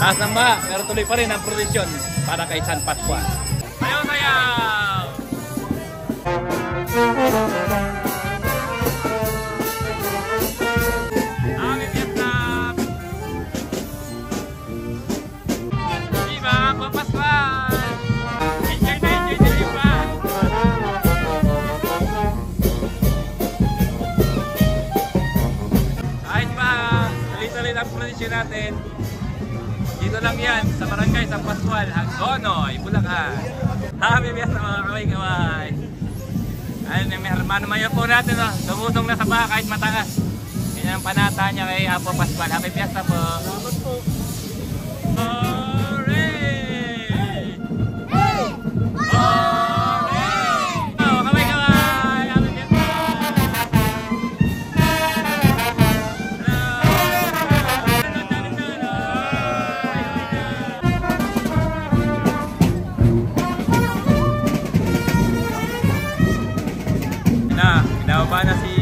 Taas ng baha, pero tuloy pa rin ang prosesyon para kay San Pascual. Sayaw, sayaw! Happy Fiesta! Viva Apo Pascual! Enjoy na Viva! Ayos pa, tuloy-tuloy ang prosesyon natin. Dito lang yan, sa barangay San Pascual, Hagonoy, Bulacan. Happy Fiesta mga kaway-kaway. Ayun, may hermano mayor po natin, oh. Lumusong na sa baha kahit mataas. Yan ang panata niya kay Apo Pascual. Happy Fiesta po. Salamat po. Hooray! Hey! Hooray! Oh, kaway-kaway! Happy Fiesta! Pinababa na si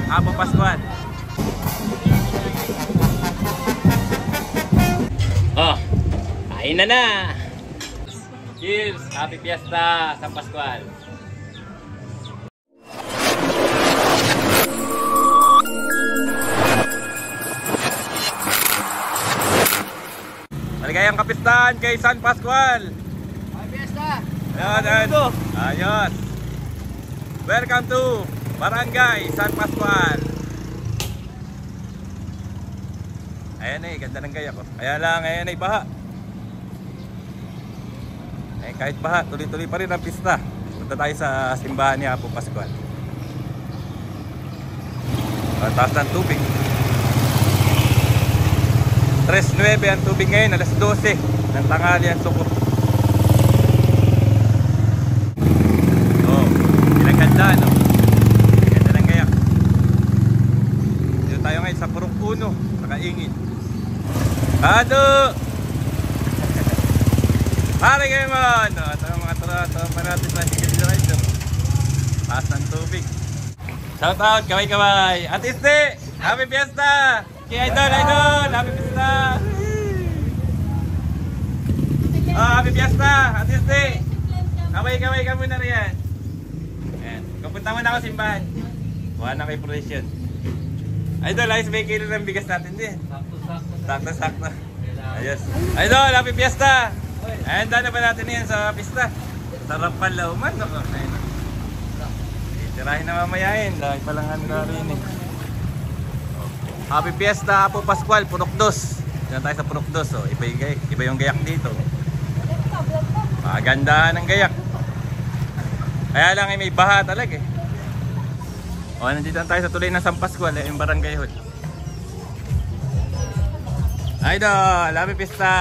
Apo Pascual. Oh, kain na! Cheers! Happy Fiesta San Pascual! Maligayang kapistahan kay San Pascual! Happy Fiesta! Ayos! Ayos! Welcome to Barangay San Pascual. Ayan eh, ganda ng gaya ko. Kaya lang, ayan ay baha. Eh, kahit baha, tuloy-tuloy pa rin ang pista. Punta tayo sa simbahan ni Apo Pascual. Ang taas ng tubig. 3:09 ang tubig ngayon, alas 12 ng tanghali ang suko. Oh, pinaganda, no? Tayo ngayon sa Purok Uno, nakaingin. Ado! Pare kayo mo! Ito ang mga tropa natin sa Higil Rider. Taas ng tubig. Shout out, kaway-kaway! At Iste! Happy Fiesta! Kaya Idol! Happy Fiesta! Oh, Happy Fiesta! At Iste! Kaway-kaway ka muna riyan. Ayan, kapunta muna ako simbahan. Buha na kay Precision. Idol, ayos may kilo ng bigas natin din. Sakto. Ayos. Idol, Happy Fiesta! Ayun, daan na ba natin yan sa pista? Sarap pala uman. Ayun. Tirahin na mamayain. Lagi palang handa rin eh. Happy Fiesta, Apo Pascual, Purok 2. Diyan tayo sa Purok 2. Oh. Iba yung gayak dito. Magandahan ng gayak. Kaya lang may baha talaga eh. O, nandito tayo sa tuloy ng San Pascual, yung barangay hall. Idol, Happy Fiesta!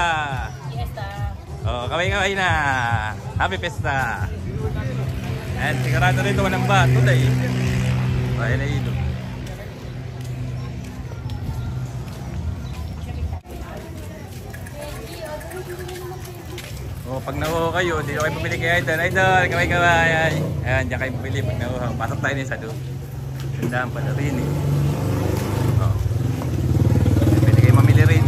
Fiesta! O, kaway-kaway na! Happy Fiesta! Ayan, sigurado rito walang ba, tulay. O, ayan na ito. O, pag nakuha kayo, dito kayo pumili kay Idol. Idol, kaway-kaway! Ayan, diyan kayo pumili pag nakuha. Pasok tayo din sa doon. Gandaan pala rin eh. Oh. Pwede kayo mamili rin.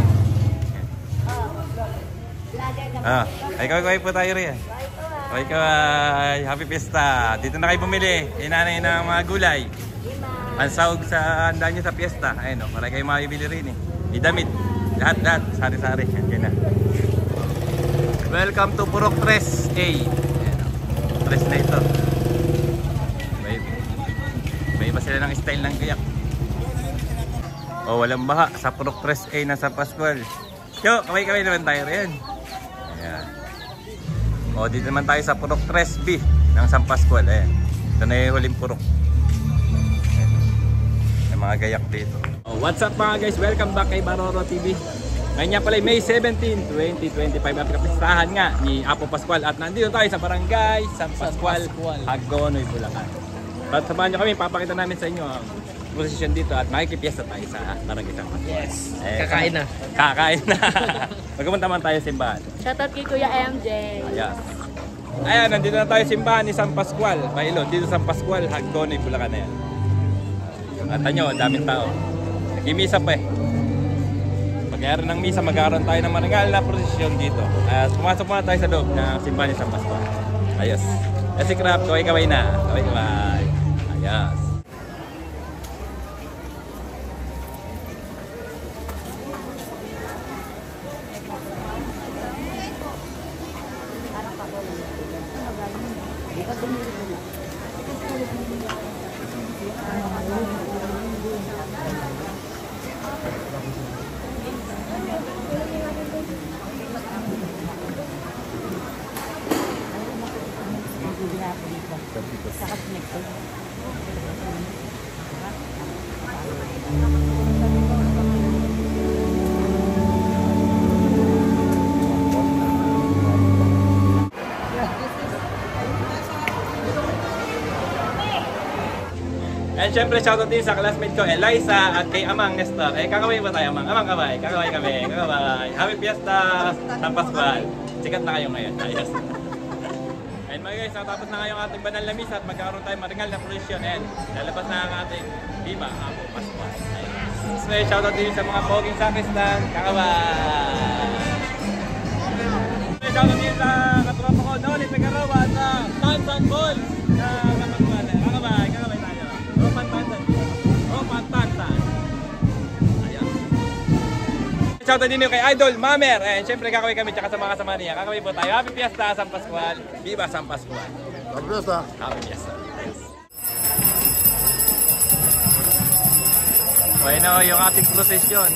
Ay kaway po tayo rin. Kaway. Happy Fiesta. Dito na kayo bumili. Inanay ng mga gulay. Ang sahog sa handa nyo sa fiesta. Ayun o, para kayo makibili rin eh. Idamit. Lahat. Sari-sari. Yan na. Welcome to Purok 3A. Ayan o. 3 na ito. Iba sila ng style ng gayak. O, walang baha sa Purok 3A na San Pascual. Yo, kaway-kaway naman tayo rin. Ayan. O, dito naman tayo sa Purok 3B ng San Pascual. Ayan. Ito na yung huling purok. Ayan. May mga gayak dito. O, what's up mga guys? Welcome back kay Baroro TV. Ngayon nga pala May 17, 2025 ang kapistahan nga ni Apo Pascual. At nandito tayo sa barangay San Pascual, Hagonoy, Bulacan. At samahan nyo kami, papakita namin sa inyo ang posisyon dito at makikipiesta tayo sa barangay San Pascual. Yes, kakain na. Magkapunta man tayo sa simbahan. Shoutout kay Kuya MJ. Ayan, nandito na tayo sa simbahan ni San Pascual, Bailon. Dito San Pascual, Hagonoy, Bulacan na yan. At nyo, daming tao. Nagimisa pa eh. meron ng misa, magkakaroon tayo ng marangal na prosesyon dito. At pumasok muna tayo sa loob ng simbahan ni San Pascual. Ayos. Kasi crap, kaway-kaway na. Kaway-kaway. Ayos. And syempre shoutout din sa classmate ko Eliza at kay Amang Nestor. Kakaway ba tayo Amang? Amang kaway, kakaway kami, kakaway. Happy Fiesta San Pascual. Sikat na kayo ngayon. Ayos. And mga guys, natapos na ngayong ating banal na misa at magkakaroon tayo maringal na prosesyon. And lalabas na ang ating Viva Apo Pascual. So shoutout din sa mga poging sakristan. Kakaway. Shoutout din sa katropa ko Noli Tagarawa at Tansan Ball na kapagkuhan. Kakaway, kakaway tayo. Pantansan. Pantansan. Ayan. Shoutout din kay Idol Mamer. And syempre kakaway kami tsaka sa mga kasama niya. Kakaway po tayo. Happy Fiesta San Pascual. Viva San Pascual. Happy Fiesta. Happy Fiesta. Bueno, yung ating prosesyon.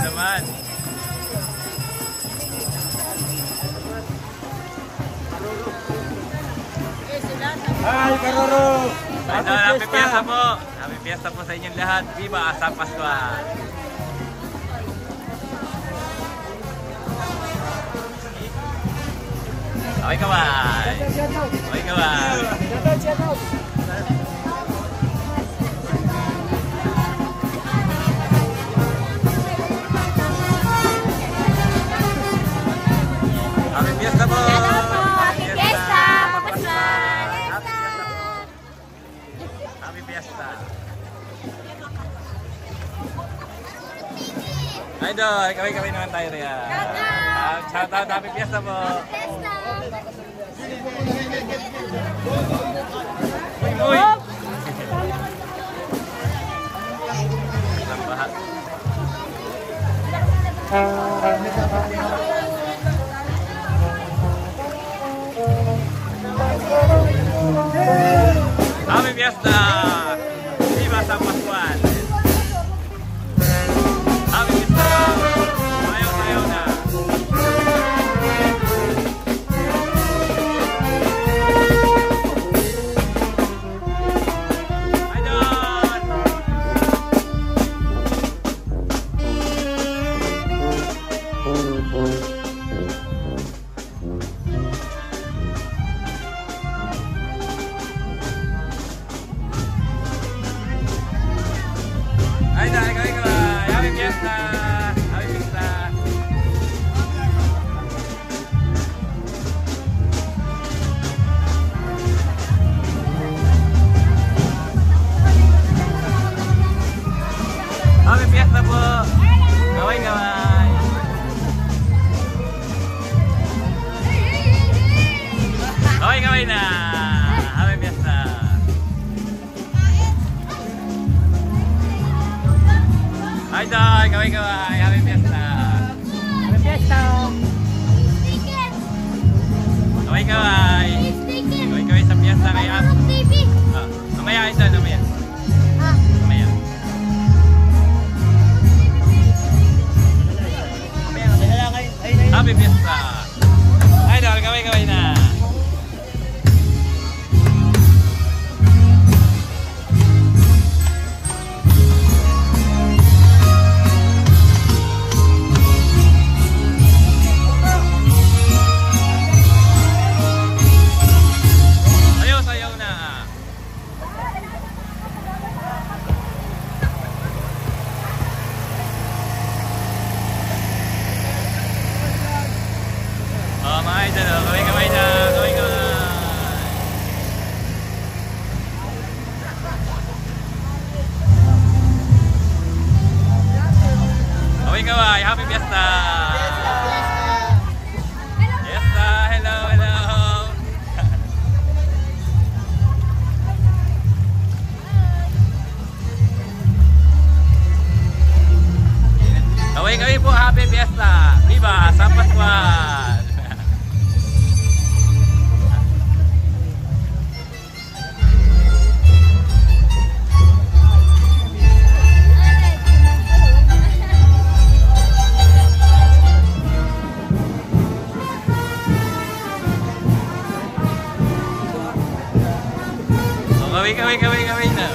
Naman. Hi, Karoro! Happy Fiesta po! Happy Fiesta po sa inyong lahat. Viva San Pascual! Okay kaway! Okay kaway! Happy Fiesta po! Happy Fiesta! Papaslan! Happy Fiesta! Idol, kaway-kaway naman tayo riyan. Shout out, Happy Fiesta po! Uy! Isang bahat. Happy Fiesta! Viva San Pascual! Happy Fiesta! Ayaw na! Happy Fiesta! Happy Fiesta! Happy Fiesta po! Gaway-gaway! Gaway-gaway na! Happy Fiesta! Hi Doy! Gaway-gaway! Happy Fiesta! Happy Fiesta! Gaway-gaway! Gaway-gaway sa Fiesta kay Am. Mamaya ito, mamaya. Mamaya. Happy Fiesta! Hi Doy! Gaway-gaway na! Fiesta! Viva San Pascual! Kaway na.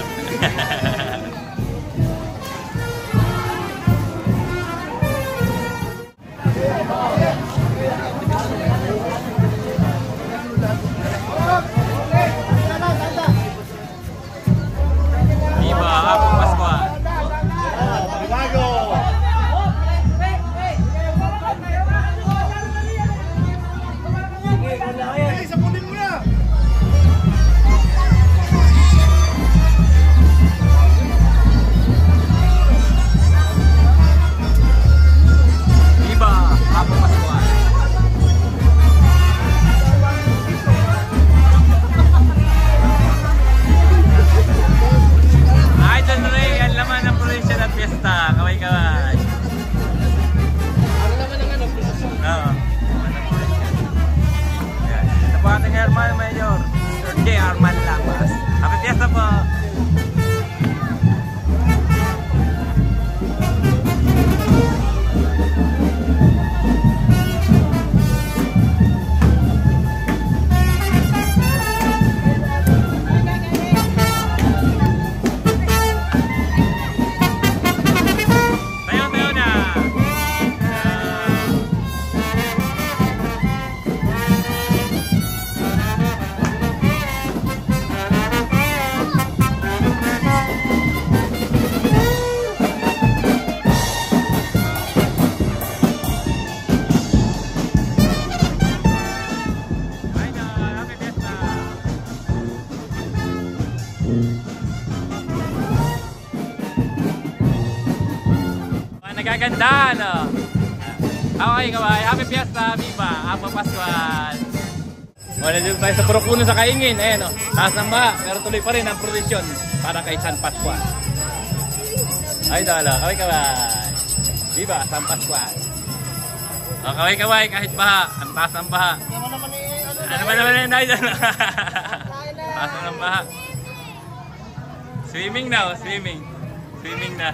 Viva Apo Pascual! Nagaganda, no? Okay, kaway. Happy Fiesta, Viva Apo Pascual! Wala dito tayo sa Purok 1 sa Kaingin. Ayan, no? Taas ng baha, pero tuloy pa rin ang prosesyon para kay San Pascual. Ay, dala. Kaway, kaway. Viva San Pascual! O, kaway, kaway. Kahit baha, ang taas ng baha. Ano ba naman yun, idol? Taas ng baha. Swimming na, oh. Swimming. Swimming na.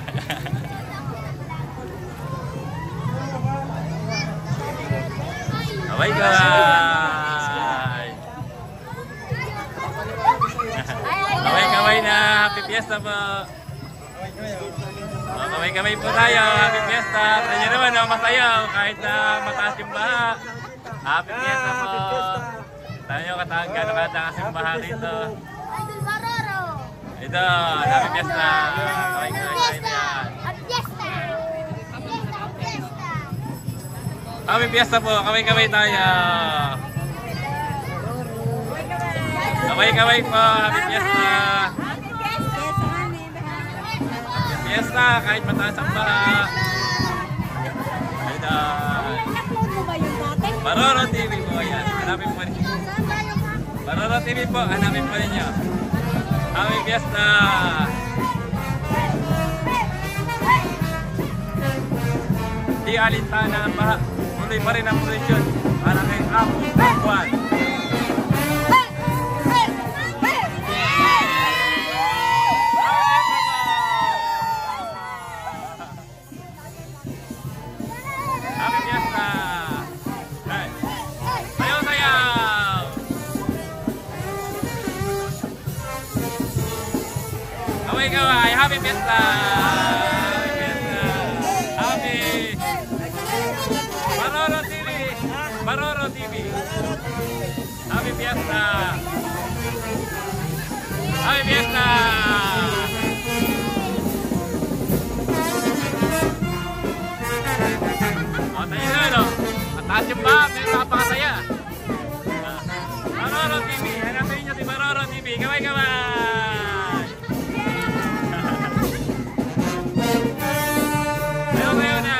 Kaway, kaway! Kaway na! Happy Fiesta po! Kaway po tayo! Happy Fiesta! Sa inyo naman, masayaw kahit na mataas yung baha. Happy Fiesta po! Tayo nyo gano'ng kataas yung baha dito. Ito! Happy Fiesta! Kaway na yan! Happy Fiesta po! Kaway tayo! Kaway po! Happy Fiesta! Happy Fiesta! Kahit mataas ang baha! Ayan! Baroro TV po! Ayan! Hanapin po rin! Baroro TV po! Hanapin po ninyo! Happy Fiesta! Di alintana ang baha! Tuloy pa rin ang prosesyon para kay Apo Pascual. Happy Fiesta! Sayaw, sayaw! Kaway, kaway! Happy Fiesta! Baroro TV. Happy Fiesta. Happy Fiesta. O, tayo na, no? Mataas yung ba? Pero napakasaya. Baroro TV. Hanapin niyo si Baroro TV. Kaway, kaway. Tayo na.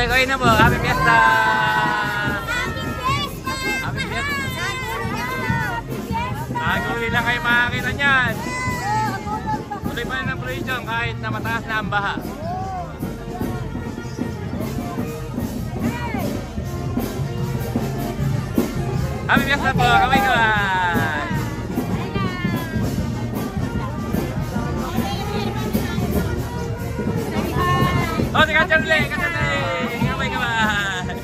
Kaway-kaway na po. Happy Fiesta! Happy Fiesta! Naguli lang kayo makakita niyan. Tuloy pa rin ang provision kahit na mataas na ang baha. Happy Fiesta po! Kaway-kaway! Oh, si Kacharli! Kacharli! Kaway-kaway!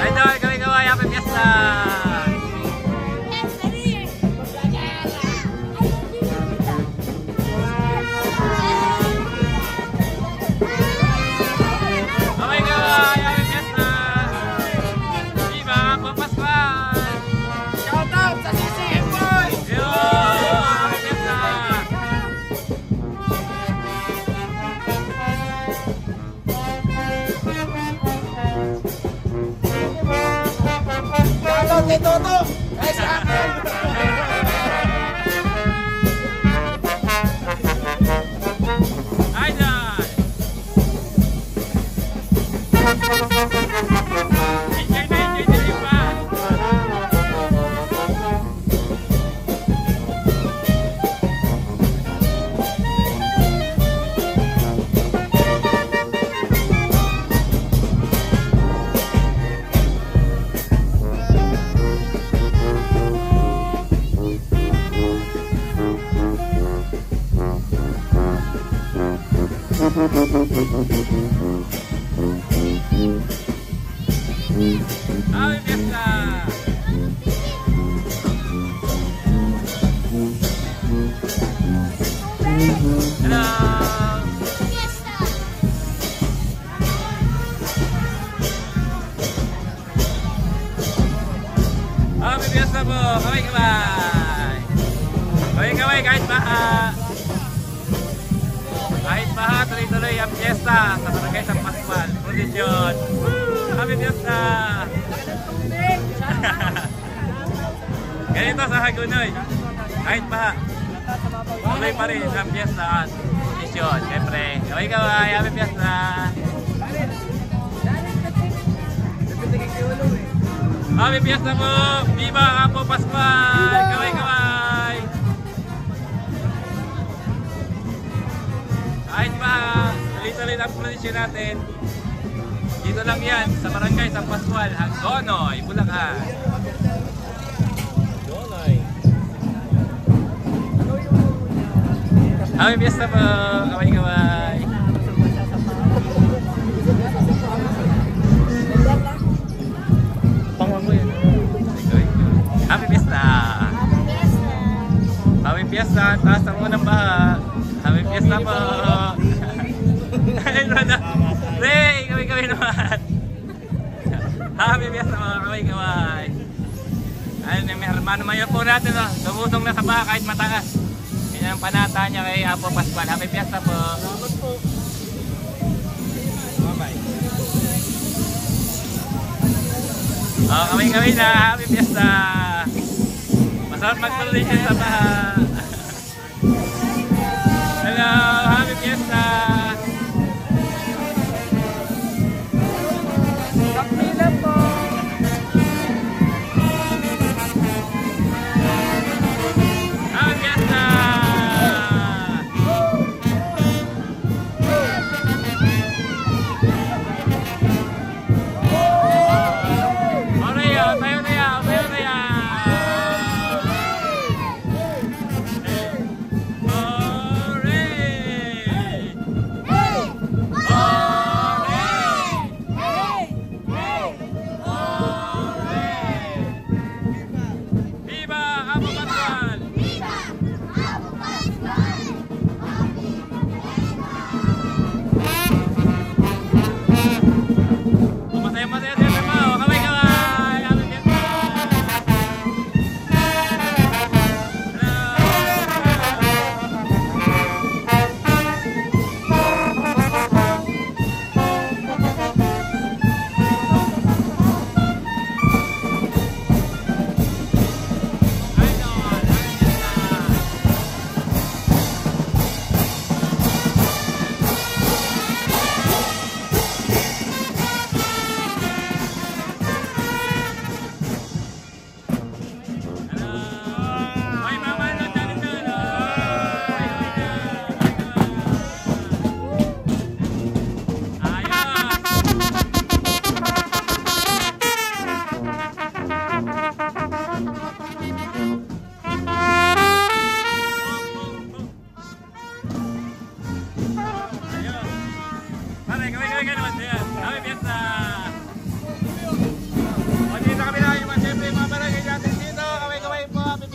Idol, kaway-kaway! Happy Fiesta! Kaway-kaway! Happy Fiesta! Viva Apo Pascual! Shout out sa CCM Boys! Yo! Happy Fiesta! Shout out kay Toto! Ay sa akin! Idol! Enjoy na iba! Happy Fiesta! Hello! Happy Fiesta po! Kaway-kaway! Kaway-kaway kahit baha! Kahit baha, tuloy-tuloy ang fiesta sa Barangay San Pascual. Posisyon! Happy Fiesta! Ganito sa Hagunoy. Kahit baha, tuloy pa rin ang fiesta at posisyon. Siyempre, kaway-kaway! Happy Fiesta! Happy Fiesta po! Viva Apo Pascual! Kaway-kaway! Kahit pa tuloy-tuloy ang posisyon natin, dito lang yan sa Barangay San Pascual, Hagonoy, Bulacan. Happy Fiesta po! Kaway-kaway! Happy Fiesta! Happy Fiesta! Taas ang unang baha! Happy Fiesta po! Ray! Kaway-kaway naman! Happy Fiesta po! Kaway-kaway! Ayun, may hermano mayor po natin, no? Gumutong na sa baha kahit mataas. Yan ang panata niya kay Apo Pascual. Happy Fiesta po! Bye-bye! Oh, kaway-kaway na! Happy Fiesta! Masarap mag-collision sa baha! Hello! Happy Fiesta! Kapila po! Happy Fiesta! Tayo na yan!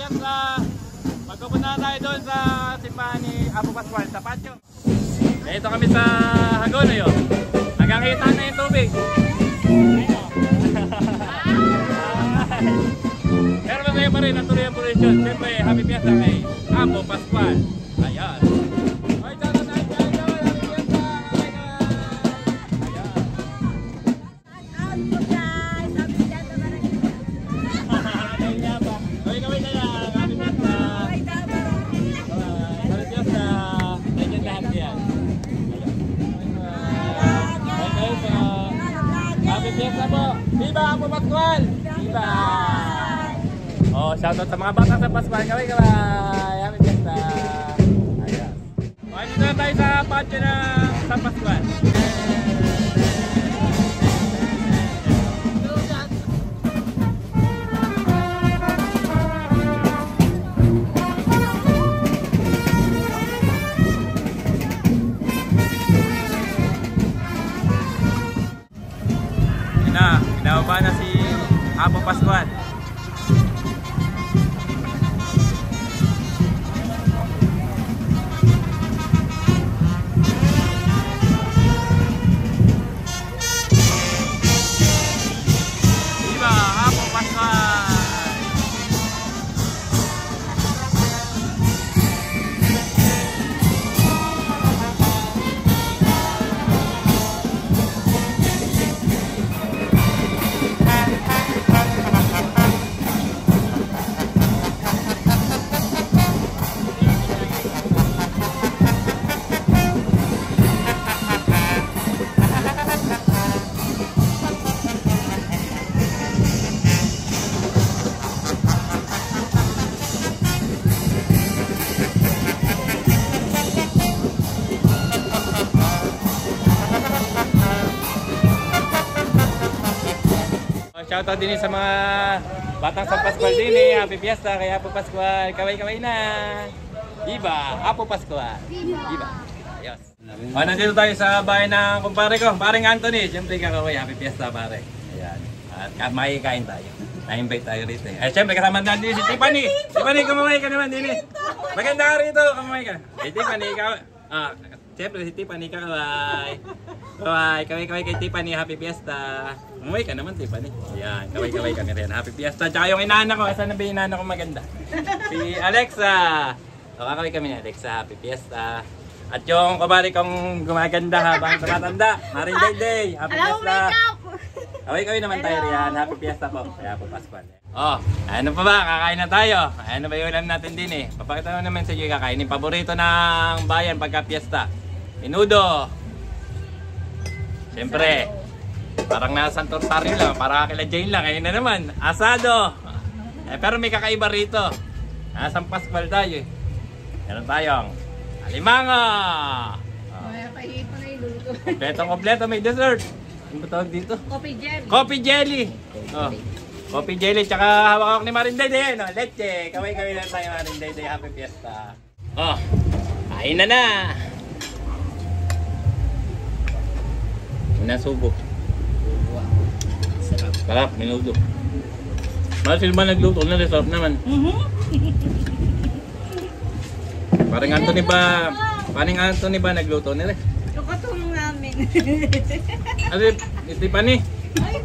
Piyas magpupunta tayo doon sa simbahan ni Apo Pascual sa Patio. Dito kami sa Hagonoy yun. Hanggang kita na yung tubig. Pero masaya pa rin ang tuloy ang posisyon. Siyempre, happy Fiesta kay Apo Pascual. Ayan. Okay, tara tayo dyan. Happy Fiesta. Ayan. Okay, kawin na lang. Happy Fiesta. Happy Fiesta. Nandiyan lahat yan. Happy Fiesta po. Viva Apo Pascual. Viva. Oh, shoutout sa mga bata sa Pascual. Kaway. Happy Fiesta. Ayan. Okay, dito na tayo sa patio ng San Pascual. Pinababa na si Apo Pascual. Viva Apo Pascual! Shoutout din sa mga batang San Pascual din eh. Happy Fiesta kay Apo Pascual. Kaway na. Viva Apo Pascual. Viva. Ayos. O, nandito tayo sa bahay ng kumpare ko, paring Anthony. Siyempre kakaway. Happy Fiesta pare. Ayan. At makikain tayo. Na-invite tayo rito eh. Ay, siyempre kasama natin si Tiffany. Tiffany, kumamay ka naman din eh. Maganda ka rito. Kumamay ka. Hey Tiffany, ikaw. Siyempre si Tiffany kakaway. Kaway kay Tiffany. Happy Fiesta. Umuwi ka naman, Tiffany. Ayan, kaway kami rin. Happy Fiesta. Tsaka yung inaanak ko, asan na ba yung inaanak ko maganda? Si Alexa. So, kakaway kami ni Alexa. Happy Fiesta. At yung kumari kong gumaganda habang tumatanda. Maring Day. Happy Fiesta. Kaway naman tayo riyan. Happy Fiesta po. Kaya po Pascual. Oh, ano pa ba? Kakain na tayo. Ano ba yung ulam natin din eh? Papakita ko naman sa iyo kakainin. Paborito ng bayan pagka Fiesta. Menudo. Siyempre. Parang nasa Santo Rosario lang, para kila Jane lang, ayun na naman, asado. Pero may kakaiba rito. San Pascual tayo eh. Meron tayong alimango. Pahipo na yung luto. Kompleto, may dessert. Ano ba tawag dito? Coffee jelly. Coffee jelly. Oh. Coffee jelly, tsaka hawak ni Marinday Day, no? Leche. Kaway lang tayo Marinday Day. Happy Fiesta. Oh, kain na. Nasubo. Sarap, menudo. Mahal sila nagluto na, sarap naman. Paring Anthony ba nagluto nila? Katulong namin. Ano, Tiffany? Ay,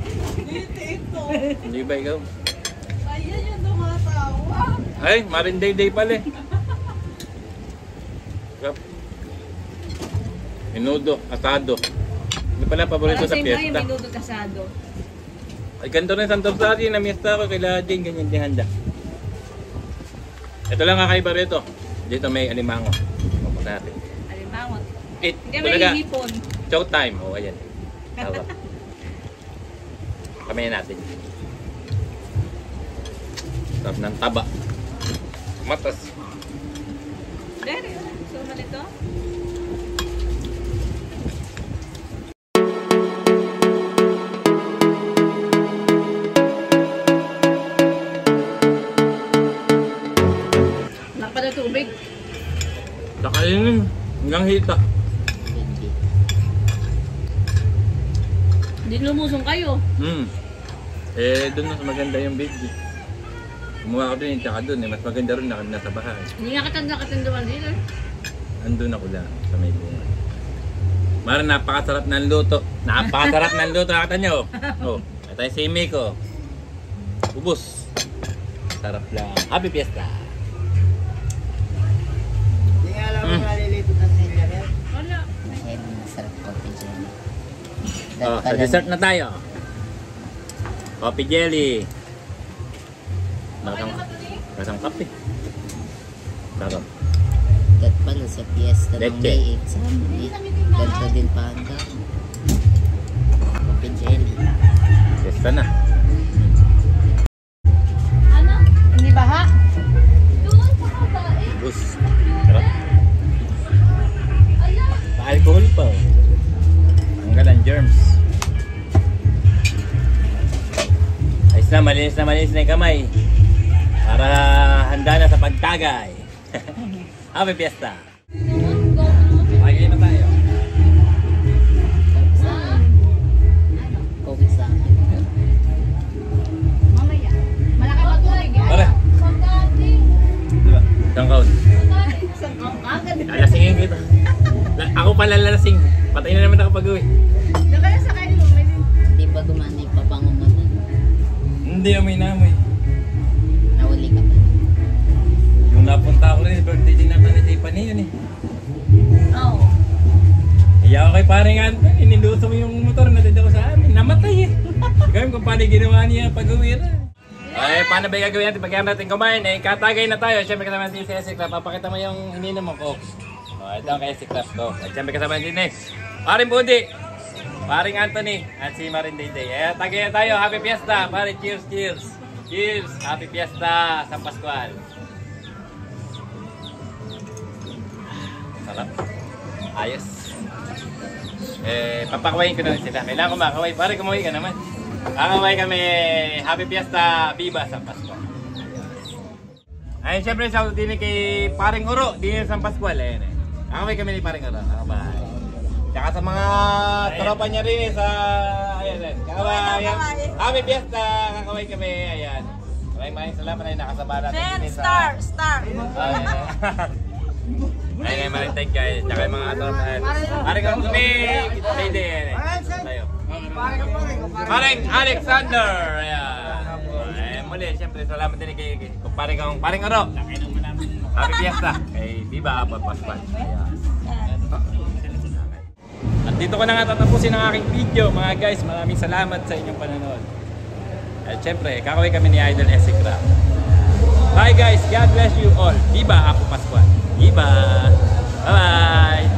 ito. Hindi ba ikaw? Ayan yung dumatawa. Ay, Marinday Day pala eh. Sarap. Menudo, asado. Hindi pala paborito sa Fiesta. Yung menudo kasado. Ay, ganito rin Santo Rosario na miesta ko, kila Jane, ganyan din handa. Ito lang kakaiba rito. Dito may alimango. Mapos natin. Alimango. Eat. Hindi may hipon. Chow time. O, ayan. Tawag. Kamayin natin. Sarap ng taba. Matas. Dere, so malito? Tubig. Kakainin hanggang hita. Hindi lumusong kayo. Doon mas maganda yung video. Kumuha ko din, tsaka doon eh. Mas maganda rin na kami nasa bahay. Hindi nga katinduan din eh. Andun ako lang sa may bunga. Mara, napakasarap ng luto. Napakasarap ng luto. Nakita nyo? Oh, ito yung simi ko. Ubus. Sarap lang. Happy Fiesta! Hindi nga alam mo nalilito ng silya yan. Wala. Ay, masarap coffee jelly. Oh, sa dessert na tayo. Coffee jelly. Nakasang kape. Sarap. Gat pala sa fiesta ng Leche. May 8 sa amin. Ganto din pa hanggang. Coffee jelly. Fiesta na. Hindi ba ha? Ubus. Sarap. Pa-alcohol pa. Oh. Tanggal ang germs. Ayos na, malinis na yung kamay. Para handa na sa pagtagay. Happy Fiesta! Pagay na tayo. Coffee sa akin. Mamaya. Malaki ba tubig eh? Tara. Diba? Isang kaon. Lalasingin kita. Ako pala lalasing. Patay na naman ako pag-uwi. Diyan ka na sa kain mo. Di ba gumana yung pabango mo nun? Hindi amoy na amoy. Nawali ka pa. Yung napunta ako rin, birthday din naman ni Tiffany yun eh. Oo. Kaya ako kay paring Anton, iniluso mo yung motor na dito sa amin. Namatay eh. Gawin kung paano ginawa niya pag-uwi rin. Ay, paano ba gagawin natin pagkaya natin kumain? Eh, katagay na tayo. Siyempre kasama natin si Esikla. Papakita mo yung ininom mo, Coke. O, ito ang Esikla ko. At siyempre kasama natin eh. Paring Budi, paring Anthony, at si Marin Dayday. Eh, tagay na tayo. Happy Fiesta. Pare, cheers, cheers. Cheers. Happy Fiesta sa Pascual. Sarap. Ayos. Eh, papakawain ko na rin sila. Kailangan ko makakaway. Pare, kumaway ka naman. Kakaway kami. Happy Fiesta. Viva San Pascual. Ayun, syempre, sa din kay Paring Uro. Din San Pascual. Ayun eh. Kakaway kami ni Paring Uro. Kakaway. Tsaka sa mga tropa niya rin sa... Ayan, ayan. Kakaway. Happy Fiesta. Kakaway kami. Ayan. Maraming salamat na nakasaba natin. Star. Ayun, maraming guys. Tsaka yung mga tropa. Paring Uro kami. Lady. Tayo. Paring Alexander! Ayan. Eh, muli, siyempre, salamat din kay Paring Oro. Happy Fiesta! Kay Viva Apple Pascual. At dito ko na nga tatapusin ang aking video, mga guys. Maraming salamat sa inyong panonood. At siyempre, kakaway kami ni Idol Esikra. Bye guys! God bless you all! Viva Apple Pascual! Viva! Bye-bye!